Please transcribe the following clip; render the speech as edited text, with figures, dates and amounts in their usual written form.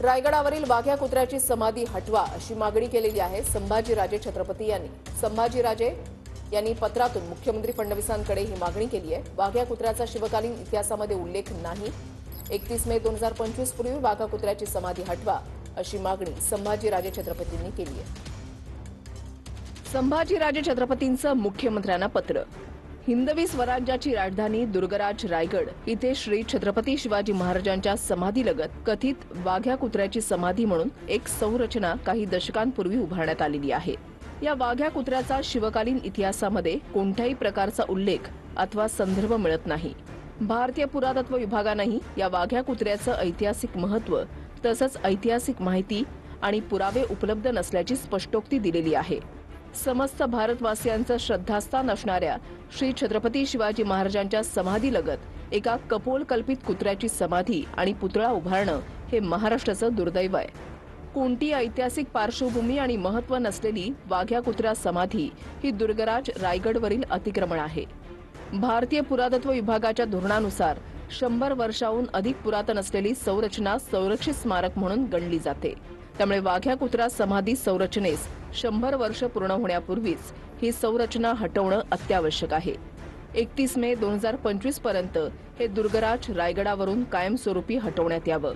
रायगडावरील वाघ्या कुत्र्याची समाधी हटवा अशी मागणी केलेली आहे संभाजीराजे छत्रपती यांनी। संभाजीराजे यांनी पत्रातून मुख्यमंत्री फडणवीसांकडे ही मागणी केली आहे। वाघ्या कुत्र्याचा शिवकालीन इतिहासामध्ये उल्लेख नाही। 31 मे 2025 पूर्वी वाघा कुत्र्याची समाधी हटवा अशी मागणी संभाजीराजे छत्रपतींनी केली आहे। संभाजीराजे छत्रपतींचं मुख्यमंत्र्यांना पत्र। हिंदवी स्वराज्याची राजधानी दुर्गराज रायगड इथे श्री छत्रपती शिवाजी महाराजांच्या समाधीलगत कथित वाघ्या कुत्र्याची समाधी म्हणून एक संरचना काही दशकांपूर्वी उभारण्यात आलेली आहे। या वाघ्या कुत्र्याचा शिवकालीन इतिहासामध्ये कोणत्याही प्रकारचा उल्लेख अथवा संदर्भ मिळत नाही। भारतीय पुरातत्व विभागानेही या वाघ्या कुत्र्याचं ऐतिहासिक महत्त्व तसंच ऐतिहासिक माहिती आणि पुरावे उपलब्ध नसल्याची स्पष्टोक्ती दिलेली आहे। समस्त भारतवासियांचं श्रद्धास्थान असणाऱ्या श्री छत्रपती शिवाजी महाराजांच्या समाधीलगत एका कपोलकल्पित कुत्र्याची समाधी आणि पुतळा उभारणं हे महाराष्ट्राचं दुर्दैव आहे। कोणती ऐतिहासिक पार्श्वभूमी आणि महत्त्व नसलेली वाघ्या कुत्र्या समाधी ही दुर्गराज रायगडवरील अतिक्रमण आहे। भारतीय पुरातत्व विभागाच्या धोरणानुसार 100 वर्षांहून अधिक पुरातन असलेली संरचना संरक्षित स्मारक म्हणून गणली जाते। त्यामुळे वाघ्या कुत्रा समाधी संरचनेस 100 वर्ष पूर्ण होण्यापूर्वीच ही संरचना हटवणं अत्यावश्यक आहे। 31 मे 2025 पर्यंत हे दुर्गराज रायगडावरून कायमस्वरूपी हटवण्यात यावं।